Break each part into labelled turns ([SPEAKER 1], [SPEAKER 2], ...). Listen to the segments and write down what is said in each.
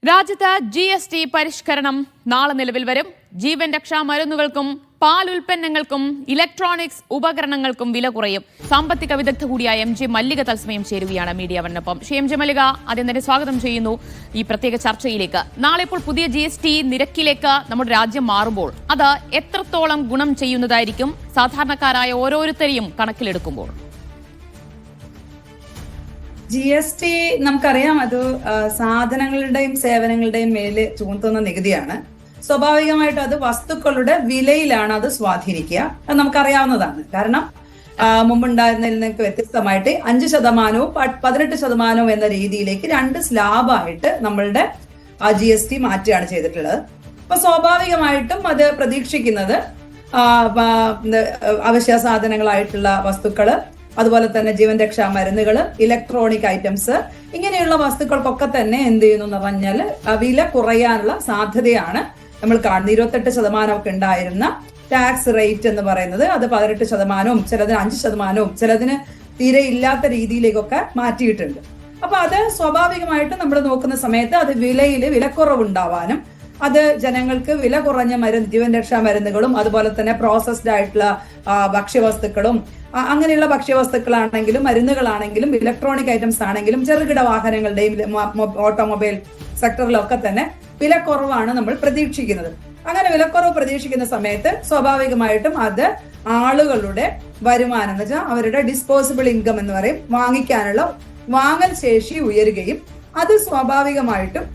[SPEAKER 1] രാജ്യത്ത് GST പരിഷ്കരണം നാളെ നിലവിൽ വരും. ജീവൻ രക്ഷാ മരുന്നുകൾക്കും പാൽ ഉൽപ്പന്നങ്ങൾക്കും ഇലക്ട്രോണിക്സ് ഉപകരണങ്ങൾക്കും വില കുറയും. സാമ്പത്തിക വിദഗ്ധ കൂടിയായ MJ മല്ലിക തത്സമയം ചേരുകയാണ് മീഡിയ വണ്ണൊപ്പം. MJ മല്ലിക, ആദ്യം തന്നെ സ്വാഗതം ചെയ്യുന്നു ഈ പ്രത്യേക ചർച്ചയിലേക്ക്. നാളെ ഇപ്പോൾ പുതിയ GST നിരക്കിലേക്ക് നമ്മുടെ രാജ്യം മാറുമ്പോൾ അത് എത്രത്തോളം ഗുണം ചെയ്യുന്നതായിരിക്കും സാധാരണക്കാരായ ഓരോരുത്തരെയും കണക്കിലെടുക്കുമ്പോൾ?
[SPEAKER 2] GST നമുക്കറിയാം, അത് സാധനങ്ങളുടെയും സേവനങ്ങളുടെയും മേല് ചുമത്തുന്ന നികുതിയാണ്. സ്വാഭാവികമായിട്ട് അത് വസ്തുക്കളുടെ വിലയിലാണ് അത് സ്വാധീനിക്കുക. അത് നമുക്കറിയാവുന്നതാണ്. കാരണം മുമ്പുണ്ടായിരുന്നതിൽ നിന്നൊക്കെ വ്യത്യസ്തമായിട്ട് 5% 18% എന്ന രീതിയിലേക്ക് 2 സ്ലാബായിട്ട് നമ്മളുടെ GST മാറ്റുകയാണ് ചെയ്തിട്ടുള്ളത്. അപ്പൊ സ്വാഭാവികമായിട്ടും അത് പ്രതീക്ഷിക്കുന്നത് അവശ്യ സാധനങ്ങളായിട്ടുള്ള വസ്തുക്കള്, അതുപോലെ തന്നെ ജീവൻ രക്ഷാ മരുന്നുകൾ, ഇലക്ട്രോണിക് ഐറ്റംസ്, ഇങ്ങനെയുള്ള വസ്തുക്കൾക്കൊക്കെ തന്നെ എന്ത് ചെയ്യുന്നു എന്ന് പറഞ്ഞാൽ വില കുറയാനുള്ള സാധ്യതയാണ് നമ്മൾ കാണുന്നത്. 28% ഒക്കെ ഉണ്ടായിരുന്ന ടാക്സ് റേറ്റ് എന്ന് പറയുന്നത് അത് 18%, ചിലതിന് 5%, ചിലതിന് തീരെ ഇല്ലാത്ത രീതിയിലേക്കൊക്കെ മാറ്റിയിട്ടുണ്ട്. അപ്പൊ അത് സ്വാഭാവികമായിട്ട് നമ്മൾ നോക്കുന്ന സമയത്ത് അത് വിലക്കുറവുണ്ടാവാനും, അത് ജനങ്ങൾക്ക് വില കുറഞ്ഞ ജീവൻ രക്ഷാ മരുന്നുകളും അതുപോലെ തന്നെ പ്രോസസ്ഡ് ആയിട്ടുള്ള ഭക്ഷ്യവസ്തുക്കളും, അങ്ങനെയുള്ള ഭക്ഷ്യവസ്തുക്കളാണെങ്കിലും മരുന്നുകളാണെങ്കിലും ഇലക്ട്രോണിക് ഐറ്റംസ് ആണെങ്കിലും ചെറുകിട വാഹനങ്ങളുടെയും ഓട്ടോമൊബൈൽ സെക്ടറിലൊക്കെ തന്നെ വിലക്കുറവാണ് നമ്മൾ പ്രതീക്ഷിക്കുന്നത്. അങ്ങനെ വിലക്കുറവ് പ്രതീക്ഷിക്കുന്ന സമയത്ത് സ്വാഭാവികമായിട്ടും അത് ആളുകളുടെ വരുമാനം എന്ന് വെച്ചാൽ അവരുടെ ഡിസ്പോസിബിൾ ഇൻകം എന്ന് പറയും, വാങ്ങൽ ശേഷി ഉയരുകയും അത് സ്വാഭാവികമായിട്ടും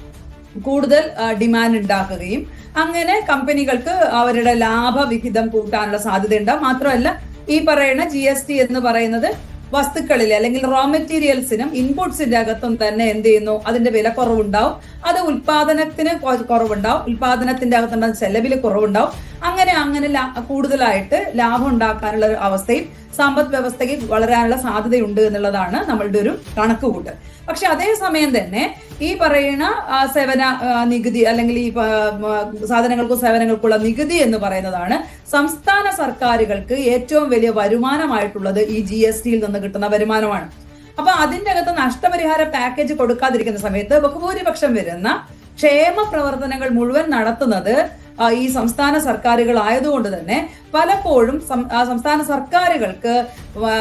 [SPEAKER 2] കൂടുതൽ ഡിമാൻഡ് ഉണ്ടാക്കുകയും അങ്ങനെ കമ്പനികൾക്ക് അവരുടെ ലാഭവിഹിതം കൂട്ടാനുള്ള സാധ്യതയുണ്ടാവും. മാത്രമല്ല ഈ പറയുന്ന GST എന്ന് പറയുന്നത് വസ്തുക്കളിൽ അല്ലെങ്കിൽ റോ മെറ്റീരിയൽസിനും ഇൻപുട്സിന്റെ അകത്തും തന്നെ എന്ത് ചെയ്യുന്നു, അതിന്റെ വില കുറവുണ്ടാവും. അത് ഉൽപാദനത്തിന് കുറവുണ്ടാവും, ഉൽപാദനത്തിന്റെ അകത്തുണ്ടാകുന്ന ചെലവിൽ കുറവുണ്ടാവും. അങ്ങനെ കൂടുതലായിട്ട് ലാഭം ഉണ്ടാക്കാനുള്ള ഒരു അവസ്ഥയും സമ്പദ് വ്യവസ്ഥയ്ക്ക് വളരാനുള്ള സാധ്യതയുണ്ട് എന്നുള്ളതാണ് നമ്മളുടെ ഒരു കണക്കുകൂട്ടൽ. പക്ഷെ അതേസമയം തന്നെ ഈ പറയുന്ന സേവന നികുതി അല്ലെങ്കിൽ ഈ സാധനങ്ങൾക്കും സേവനങ്ങൾക്കുള്ള നികുതി എന്ന് പറയുന്നതാണ് സംസ്ഥാന സർക്കാരുകൾക്ക് ഏറ്റവും വലിയ വരുമാനമായിട്ടുള്ളത്. ഈ GSTയിൽ നിന്ന് കിട്ടുന്ന വരുമാനമാണ്. അപ്പൊ അതിന്റെ അകത്ത് നഷ്ടപരിഹാര പാക്കേജ് കൊടുക്കാതിരിക്കുന്ന സമയത്ത് ബഹുഭൂരിപക്ഷം വരുന്ന ക്ഷേമ പ്രവർത്തനങ്ങൾ മുഴുവൻ നടത്തുന്നത് ഈ സംസ്ഥാന സർക്കാരുകൾ ആയതുകൊണ്ട് തന്നെ പലപ്പോഴും സംസ്ഥാന സർക്കാരുകൾക്ക്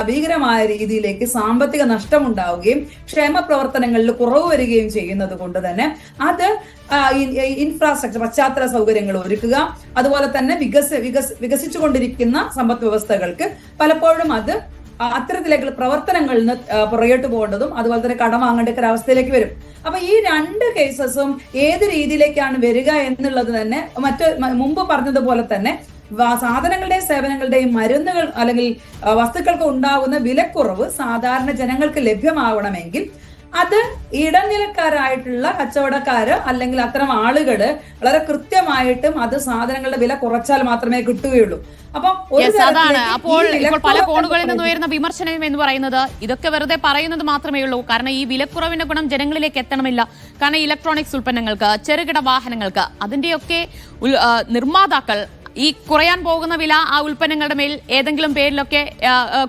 [SPEAKER 2] ഭീകരമായ രീതിയിലേക്ക് സാമ്പത്തിക നഷ്ടമുണ്ടാവുകയും ക്ഷേമ പ്രവർത്തനങ്ങളിൽ കുറവ് വരികയും ചെയ്യുന്നത് കൊണ്ട് തന്നെ അത് ഇൻഫ്രാസ്ട്രക്ചർ, പശ്ചാത്തല സൗകര്യങ്ങൾ ഒരുക്കുക, അതുപോലെ തന്നെ വികസിച്ചുകൊണ്ടിരിക്കുന്ന സമ്പദ് വ്യവസ്ഥകൾക്ക് പലപ്പോഴും അത് അത്തരത്തിലേക്കുള്ള പ്രവർത്തനങ്ങളിൽ നിന്ന് പുറകോട്ട് പോകേണ്ടതും അതുപോലെ തന്നെ കടം വാങ്ങേണ്ട ഒരു അവസ്ഥയിലേക്ക് വരും. അപ്പൊ ഈ 2 കേസസും ഏത് രീതിയിലേക്കാണ് വരിക എന്നുള്ളത് തന്നെ മുമ്പ് പറഞ്ഞതുപോലെ തന്നെ സാധനങ്ങളുടെയും സേവനങ്ങളുടെയും മരുന്നുകൾ അല്ലെങ്കിൽ വസ്തുക്കൾക്ക് ഉണ്ടാകുന്ന വിലക്കുറവ് സാധാരണ ജനങ്ങൾക്ക് ലഭ്യമാവണമെങ്കിൽ അത് ഇടനിലക്കാരായിട്ടുള്ള കച്ചവടക്കാര് അല്ലെങ്കിൽ അത്തരം ആളുകള് വളരെ കൃത്യമായിട്ടും അത് സാധനങ്ങളുടെ വില കുറച്ചാൽ മാത്രമേ കിട്ടുകയുള്ളൂ.
[SPEAKER 1] അപ്പോൾ പല കോണുകളിൽ നിന്ന് ഉയർന്ന വിമർശനം എന്ന് പറയുന്നത് ഇതൊക്കെ വെറുതെ പറയുന്നത് മാത്രമേ ഉള്ളൂ. കാരണം ഈ വിലക്കുറവിന്റെ ഗുണം ജനങ്ങളിലേക്ക് എത്തണമില്ല. കാരണം ഇലക്ട്രോണിക്സ് ഉൽപ്പന്നങ്ങൾക്ക്, ചെറുകിട വാഹനങ്ങൾക്ക് അതിന്റെയൊക്കെ നിർമ്മാതാക്കൾ ഈ കുറയാൻ പോകുന്ന വില ആ ഉൽപ്പന്നങ്ങളുടെ മേൽ ഏതെങ്കിലും പേരിലൊക്കെ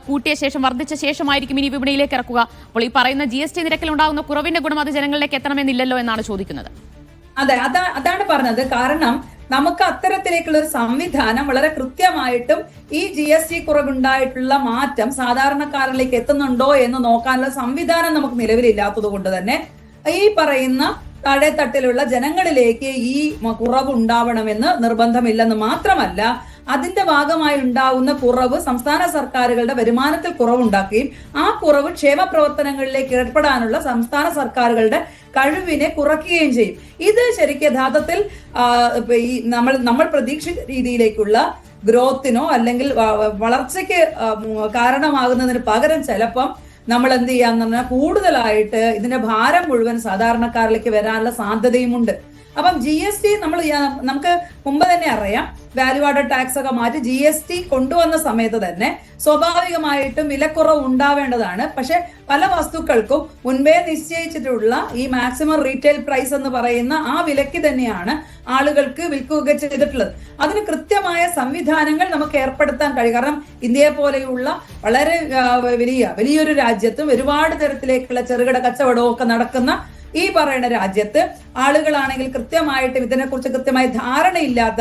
[SPEAKER 1] കൂട്ടിയ ശേഷം വർദ്ധിച്ച ശേഷമായിരിക്കും ഇനി വിപണിയിലേക്ക് ഇറക്കുക. അപ്പോൾ ഈ പറയുന്ന GST നിരക്കിൽ ഉണ്ടാകുന്ന കുറവിന്റെ ഗുണം അത് ജനങ്ങളിലേക്ക് എത്തണമെന്നില്ലല്ലോ എന്നാണ് ചോദിക്കുന്നത്.
[SPEAKER 2] അതെ, അതാണ് പറഞ്ഞത്. കാരണം നമുക്ക് അത്തരത്തിലേക്കുള്ള ഒരു സംവിധാനം വളരെ കൃത്യമായിട്ടും ഈ GST കുറവുണ്ടായിട്ടുള്ള മാറ്റം സാധാരണക്കാരിലേക്ക് എത്തുന്നുണ്ടോ എന്ന് നോക്കാനുള്ള സംവിധാനം നമുക്ക് നിലവിലില്ലാത്തത് കൊണ്ട് തന്നെ ഈ പറയുന്ന താഴെത്തട്ടിലുള്ള ജനങ്ങളിലേക്ക് ഈ കുറവ് ഉണ്ടാവണമെന്ന് നിർബന്ധമില്ലെന്ന് മാത്രമല്ല, അതിന്റെ ഭാഗമായി ഉണ്ടാവുന്ന കുറവ് സംസ്ഥാന സർക്കാരുകളുടെ വരുമാനത്തിൽ കുറവുണ്ടാക്കുകയും ആ കുറവ് ക്ഷേമ പ്രവർത്തനങ്ങളിലേക്ക് ഏർപ്പെടാനുള്ള സംസ്ഥാന സർക്കാരുകളുടെ കഴിവിനെ കുറയ്ക്കുകയും ചെയ്യും. ഇത് ശരിക്കും യഥാർത്ഥത്തിൽ നമ്മൾ പ്രതീക്ഷിച്ച രീതിയിലേക്കുള്ള ഗ്രോത്തിനോ അല്ലെങ്കിൽ വളർച്ചയ്ക്ക് കാരണമാകുന്നതിന് പകരം ചിലപ്പം നമ്മൾ എന്ത് ചെയ്യാന്ന് പറഞ്ഞാൽ കൂടുതലായിട്ട് ഇതിന്റെ ഭാരം മുഴുവൻ സാധാരണക്കാരിലേക്ക് വരാനുള്ള സാധ്യതയുമുണ്ട്. അപ്പം GST നമുക്ക് മുമ്പ് തന്നെ അറിയാം, വാല്യൂ ആഡഡ് ടാക്സ് ഒക്കെ മാറ്റി GST കൊണ്ടുവന്ന സമയത്ത് തന്നെ സ്വാഭാവികമായിട്ടും വിലക്കുറവ് ഉണ്ടാവേണ്ടതാണ്. പക്ഷെ പല വസ്തുക്കൾക്കും മുൻപേ നിശ്ചയിച്ചിട്ടുള്ള ഈ മാക്സിമം റീറ്റെയിൽ പ്രൈസ് എന്ന് പറയുന്ന ആ വിലയ്ക്ക് തന്നെയാണ് ആളുകൾക്ക് വിൽക്കുക ചെയ്തിട്ടുള്ളത്. അതിന് കൃത്യമായ സംവിധാനങ്ങൾ നമുക്ക് ഏർപ്പെടുത്താൻ കഴിയും. കാരണം ഇന്ത്യയെ പോലെയുള്ള വളരെ വലിയൊരു രാജ്യത്തും ഒരുപാട് തരത്തിലേക്കുള്ള ചെറുകിട കച്ചവടവും ഒക്കെ നടക്കുന്ന ഈ പറയുന്ന രാജ്യത്ത് ആളുകളാണെങ്കിൽ കൃത്യമായിട്ട് ഇതിനെക്കുറിച്ച് കൃത്യമായി ധാരണയില്ലാത്ത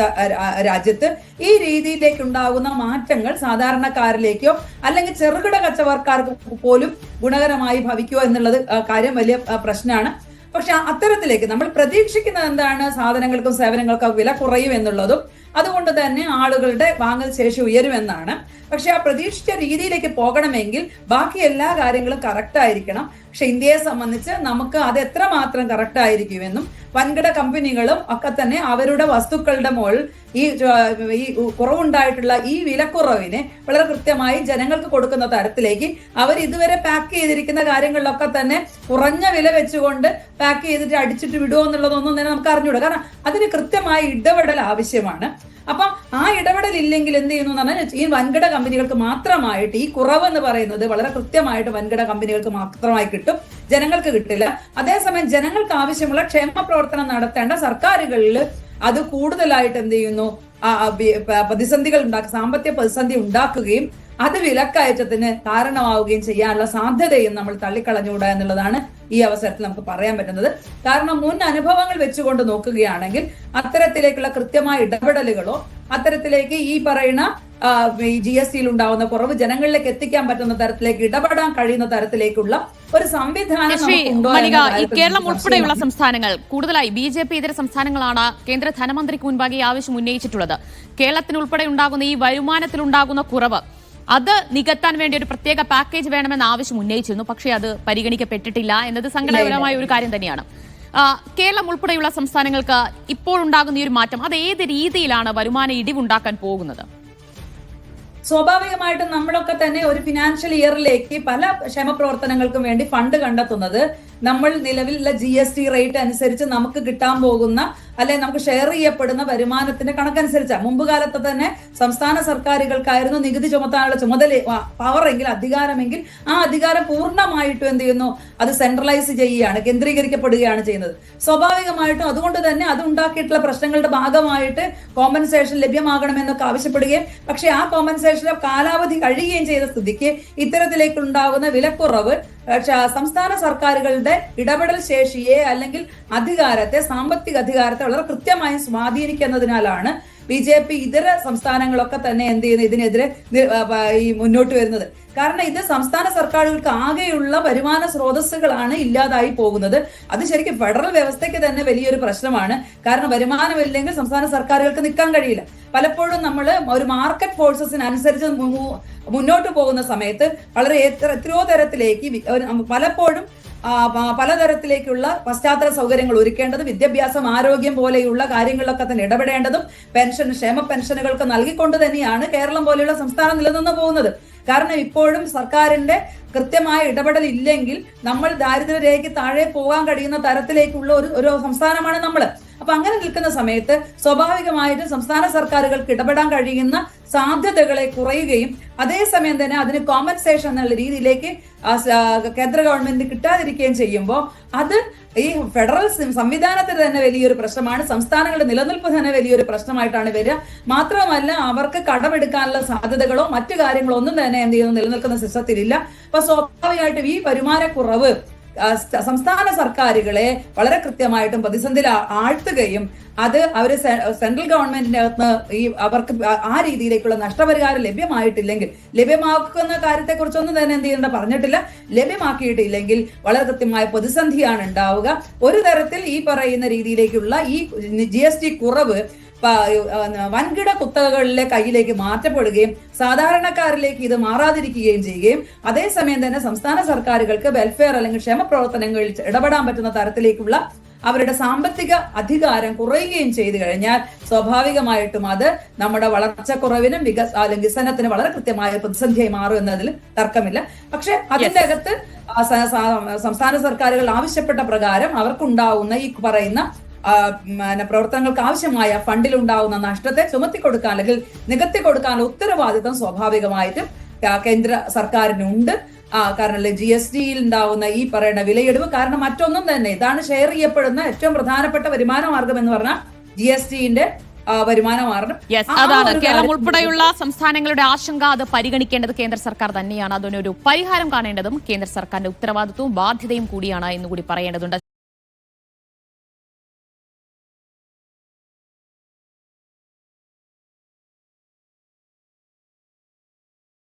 [SPEAKER 2] രാജ്യത്ത് ഈ രീതിയിലേക്ക് ഉണ്ടാകുന്ന മാറ്റങ്ങൾ സാധാരണക്കാരിലേക്കോ അല്ലെങ്കിൽ ചെറുകിട കച്ചവടക്കാർക്ക് പോലും ഗുണകരമായി ഭവിക്കുമോ എന്നുള്ളത് കാര്യം വലിയ പ്രശ്നമാണ്. പക്ഷെ അത്തരത്തിലേക്ക് നമ്മൾ പ്രതീക്ഷിക്കുന്നത് എന്താണ്? സാധനങ്ങൾക്കും സേവനങ്ങൾക്കും വില കുറയും എന്നുള്ളതും അതുകൊണ്ട് തന്നെ ആളുകളുടെ വാങ്ങൽ ശേഷി ഉയരുമെന്നാണ്. പക്ഷെ ആ പ്രതീക്ഷിച്ച രീതിയിലേക്ക് പോകണമെങ്കിൽ ബാക്കി എല്ലാ കാര്യങ്ങളും കറക്റ്റ് ആയിരിക്കണം. പക്ഷെ ഇന്ത്യയെ സംബന്ധിച്ച് നമുക്ക് അത് എത്രമാത്രം കറക്റ്റ് ആയിരിക്കുമെന്നും വൻകിട കമ്പനികളും ഒക്കെ തന്നെ അവരുടെ വസ്തുക്കളുടെ മുകളിൽ ഈ കുറവുണ്ടായിട്ടുള്ള ഈ വിലക്കുറവിനെ വളരെ കൃത്യമായി ജനങ്ങൾക്ക് കൊടുക്കുന്ന തരത്തിലേക്ക് അവർ ഇതുവരെ പാക്ക് ചെയ്തിരിക്കുന്ന കാര്യങ്ങളിലൊക്കെ തന്നെ കുറഞ്ഞ വില വെച്ചുകൊണ്ട് പാക്ക് ചെയ്തിട്ട് അടിച്ചിട്ട് വിടുമോ എന്നുള്ളതൊന്നും തന്നെ നമുക്ക് അറിഞ്ഞുകൂടാ. കാരണം അതിന് കൃത്യമായ ഇടപെടൽ ആവശ്യമാണ്. അപ്പം ആ ഇടപെടൽ ഇല്ലെങ്കിൽ എന്ത് ചെയ്യുന്നു എന്ന് പറഞ്ഞാൽ ഈ വൻകിട കമ്പനികൾക്ക് മാത്രമായിട്ട് ഈ കുറവ് എന്ന് പറയുന്നത് വളരെ കൃത്യമായിട്ട് വൻകിട കമ്പനികൾക്ക് മാത്രമായി കിട്ടും, ജനങ്ങൾക്ക് കിട്ടില്ല. അതേസമയം ജനങ്ങൾക്ക് ആവശ്യമുള്ള ക്ഷേമ പ്രവർത്തനം നടത്തേണ്ട സർക്കാരുകളിൽ അത് കൂടുതലായിട്ട് എന്ത് ചെയ്യുന്നു, പ്രതിസന്ധികൾ സാമ്പത്തിക പ്രതിസന്ധി ഉണ്ടാക്കുകയും അത് വിലക്കയറ്റത്തിന് കാരണമാവുകയും ചെയ്യാനുള്ള സാധ്യതയും നമ്മൾ തള്ളിക്കളഞ്ഞുകൂടാ എന്നുള്ളതാണ് ഈ അവസരത്തിൽ നമുക്ക് പറയാൻ പറ്റുന്നത്. കാരണം മുൻ അനുഭവങ്ങൾ വെച്ചുകൊണ്ട് നോക്കുകയാണെങ്കിൽ അത്തരത്തിലേക്കുള്ള കൃത്യമായ ഇടപെടലുകളോ അത്തരത്തിലേക്ക് ഈ പറയുന്ന ഈ GST ഉണ്ടാവുന്ന കുറവ് ജനങ്ങളിലേക്ക് എത്തിക്കാൻ പറ്റുന്ന തരത്തിലേക്ക് ഇടപെടാൻ കഴിയുന്ന തരത്തിലേക്കുള്ള ഒരു സംവിധാനം
[SPEAKER 1] കേരളം ഉൾപ്പെടെയുള്ള സംസ്ഥാനങ്ങൾ കൂടുതലായി BJP ഇതര സംസ്ഥാനങ്ങളാണ് കേന്ദ്ര ധനമന്ത്രിക്ക് മുൻപാകെ ഈ ആവശ്യം ഉന്നയിച്ചിട്ടുള്ളത്. കേരളത്തിനുൾപ്പെടെ ഉണ്ടാകുന്ന ഈ വരുമാനത്തിലുണ്ടാകുന്ന കുറവ് അത് നികത്താൻ വേണ്ടി ഒരു പ്രത്യേക പാക്കേജ് വേണമെന്ന ആവശ്യം ഉന്നയിച്ചിരുന്നു. പക്ഷേ അത് പരിഗണിക്കപ്പെട്ടിട്ടില്ല എന്നത് സങ്കടകരമായ ഒരു കാര്യം തന്നെയാണ്. കേരളം ഉൾപ്പെടെയുള്ള സംസ്ഥാനങ്ങൾക്ക് ഇപ്പോൾ ഉണ്ടാകുന്ന ഈ ഒരു മാറ്റം അത് ഏത് രീതിയിലാണ് വരുമാന ഇടിവുണ്ടാക്കാൻ പോകുന്നത്?
[SPEAKER 2] സ്വാഭാവികമായിട്ടും നമ്മളൊക്കെ തന്നെ ഒരു ഫിനാൻഷ്യൽ ഇയറിലേക്ക് പല ക്ഷേമ പ്രവർത്തനങ്ങൾക്കും വേണ്ടി ഫണ്ട് കണ്ടെത്തുന്നത് നമ്മൾ നിലവിലുള്ള GST റേറ്റ് അനുസരിച്ച് നമുക്ക് കിട്ടാൻ പോകുന്ന അല്ലെങ്കിൽ നമുക്ക് ഷെയർ ചെയ്യപ്പെടുന്ന വരുമാനത്തിന്റെ കണക്കനുസരിച്ചാണ്. മുമ്പ് കാലത്ത് തന്നെ സംസ്ഥാന സർക്കാരുകൾക്കായിരുന്നു നികുതി ചുമത്താനുള്ള ചുമതല പവറെങ്കിൽ അധികാരമെങ്കിൽ ആ അധികാരം പൂർണ്ണമായിട്ടും എന്ത് ചെയ്യുന്നു, അത് സെൻട്രലൈസ് ചെയ്യുകയാണ്, കേന്ദ്രീകരിക്കപ്പെടുകയാണ് ചെയ്യുന്നത്. സ്വാഭാവികമായിട്ടും അതുകൊണ്ട് തന്നെ അത് ഉണ്ടാക്കിയിട്ടുള്ള പ്രശ്നങ്ങളുടെ ഭാഗമായിട്ട് കോമ്പൻസേഷൻ ലഭ്യമാകണമെന്നൊക്കെ ആവശ്യപ്പെടുകയും പക്ഷെ ആ കോമ്പൻസേഷന്റെ കാലാവധി കഴിയുകയും ചെയ്ത സ്ഥിതിക്ക് ഇത്തരത്തിലേക്കുണ്ടാകുന്ന വിലക്കുറവ് സംസ്ഥാന സർക്കാരുകളുടെ ഇടപെടൽ ശേഷിയെ അല്ലെങ്കിൽ അധികാരത്തെ, സാമ്പത്തിക അധികാരത്തെ വളരെ കൃത്യമായി സ്വാധീനിക്കുന്നതിനാലാണ് BJP ഇതര സംസ്ഥാനങ്ങളൊക്കെ തന്നെ എന്ത് ചെയ്യുന്നത്, ഇതിനെതിരെ ഈ മുന്നോട്ട് വരുന്നത്. കാരണം ഇത് സംസ്ഥാന സർക്കാരുകൾക്ക് ആകെയുള്ള വരുമാന സ്രോതസ്സുകളാണ് ഇല്ലാതായി പോകുന്നത്. അത് ശരിക്കും ഫെഡറൽ വ്യവസ്ഥയ്ക്ക് തന്നെ വലിയൊരു പ്രശ്നമാണ്. കാരണം വരുമാനമില്ലെങ്കിൽ സംസ്ഥാന സർക്കാരുകൾക്ക് നിൽക്കാൻ കഴിയില്ല. പലപ്പോഴും നമ്മൾ ഒരു മാർക്കറ്റ് ഫോഴ്സസിനനുസരിച്ച് മുന്നോട്ട് പോകുന്ന സമയത്ത് വളരെ എത്രയോ തരത്തിലേക്ക് പലപ്പോഴും പലതരത്തിലേക്കുള്ള പശ്ചാത്തല സൗകര്യങ്ങൾ ഒരുക്കേണ്ടത്, വിദ്യാഭ്യാസം, ആരോഗ്യം പോലെയുള്ള കാര്യങ്ങളിലൊക്കെ തന്നെ ഇടപെടേണ്ടതും ക്ഷേമ പെൻഷനുകൾക്ക് നൽകിക്കൊണ്ട് തന്നെയാണ് കേരളം പോലെയുള്ള സംസ്ഥാനം നിലനിന്ന് പോകുന്നത്. കാരണം ഇപ്പോഴും സർക്കാരിന്റെ കൃത്യമായ ഇടപെടൽ ഇല്ലെങ്കിൽ നമ്മൾ ദാരിദ്ര്യരേഖയ്ക്ക് താഴെ പോകാൻ കഴിയുന്ന തരത്തിലേക്കുള്ള ഒരു സംസ്ഥാനമാണ് നമ്മൾ. അപ്പൊ അങ്ങനെ നിൽക്കുന്ന സമയത്ത് സ്വാഭാവികമായിട്ട് സംസ്ഥാന സർക്കാരുകൾക്ക് ഇടപെടാൻ കഴിയുന്ന സാധ്യതകളെ കുറയുകയും അതേസമയം തന്നെ അതിന് കോമ്പൻസേഷൻ എന്നുള്ള രീതിയിലേക്ക് കേന്ദ്ര ഗവൺമെന്റ് കിട്ടാതിരിക്കുകയും ചെയ്യുമ്പോൾ അത് ഈ ഫെഡറൽ സംവിധാനത്തിന് തന്നെ വലിയൊരു പ്രശ്നമാണ്, സംസ്ഥാനങ്ങളുടെ നിലനിൽപ്പ് തന്നെ വലിയൊരു പ്രശ്നമായിട്ടാണ് വരിക. മാത്രമല്ല അവർക്ക് കടമെടുക്കാനുള്ള സാധ്യതകളോ മറ്റു കാര്യങ്ങളോ ഒന്നും തന്നെ എന്ത് ചെയ്യുന്നു നിലനിൽക്കുന്ന സിസ്റ്റത്തിലില്ല. അപ്പൊ സ്വാഭാവികമായിട്ടും ഈ വരുമാനക്കുറവ് സംസ്ഥാന സർക്കാരുകളെ വളരെ കൃത്യമായിട്ടും പ്രതിസന്ധിയിൽ ആഴ്ത്തുകയും അത് അവര് സെൻട്രൽ ഗവൺമെന്റിന്റെ അകത്ത് അവർക്ക് ആ രീതിയിലേക്കുള്ള നഷ്ടപരിഹാരം ലഭ്യമായിട്ടില്ലെങ്കിൽ, ലഭ്യമാക്കുന്ന കാര്യത്തെ കുറിച്ചൊന്നും തന്നെ എന്ത് ചെയ്യേണ്ട പറഞ്ഞിട്ടില്ല, ലഭ്യമാക്കിയിട്ടില്ലെങ്കിൽ വളരെ കൃത്യമായ പ്രതിസന്ധിയാണ് ഉണ്ടാവുക. ഒരു തരത്തിൽ ഈ പറയുന്ന രീതിയിലേക്കുള്ള ഈ GST കുറവ് വൻകിട കുത്തകകളിലെ കയ്യിലേക്ക് മാറ്റപ്പെടുകയും സാധാരണക്കാരിലേക്ക് ഇത് മാറാതിരിക്കുകയും ചെയ്യുകയും അതേസമയം തന്നെ സംസ്ഥാന സർക്കാരുകൾക്ക് വെൽഫെയർ അല്ലെങ്കിൽ ക്ഷേമ പ്രവർത്തനങ്ങളിൽ ഇടപെടാൻ പറ്റുന്ന തരത്തിലേക്കുള്ള അവരുടെ സാമ്പത്തിക അധികാരം കുറയുകയും ചെയ്തു കഴിഞ്ഞാൽ സ്വാഭാവികമായിട്ടും അത് നമ്മുടെ വളർച്ചക്കുറവിനും വികസനത്തിന് വളരെ കൃത്യമായ പ്രതിസന്ധിയായി മാറും എന്നതിൽ തർക്കമില്ല. പക്ഷെ അതിന്റെ അകത്ത് സംസ്ഥാന സർക്കാരുകൾ ആവശ്യപ്പെട്ട പ്രകാരം അവർക്കുണ്ടാവുന്ന ഈ പറയുന്ന പ്രവർത്തനങ്ങൾക്ക് ആവശ്യമായ ഫണ്ടിൽ ഉണ്ടാവുന്ന നഷ്ടത്തെ ചുമത്തിക്കൊടുക്കാൻ അല്ലെങ്കിൽ നികത്തി കൊടുക്കാനുള്ള ഉത്തരവാദിത്വം സ്വാഭാവികമായിട്ടും കേന്ദ്ര സർക്കാരിനുണ്ട്. കാരണം GSTയിൽ ഉണ്ടാവുന്ന ഈ പറയുന്ന വിലയിടിവ് കാരണം മറ്റൊന്നും തന്നെ ഇതാണ് ഷെയർ ചെയ്യപ്പെടുന്ന ഏറ്റവും പ്രധാനപ്പെട്ട വരുമാന മാർഗം എന്ന് പറഞ്ഞാൽ GSTന്റെ വരുമാന മാർഗം.
[SPEAKER 1] അതാണ് കേരളം ഉൾപ്പെടെയുള്ള സംസ്ഥാനങ്ങളുടെ ആശങ്ക. അത് പരിഗണിക്കേണ്ടത് കേന്ദ്ര സർക്കാർ തന്നെയാണ്. അതിനൊരു പരിഹാരം കാണേണ്ടതും കേന്ദ്ര സർക്കാരിന്റെ ഉത്തരവാദിത്വവും ബാധ്യതയും കൂടിയാണ് എന്നുകൂടി പറയേണ്ടതുണ്ട്.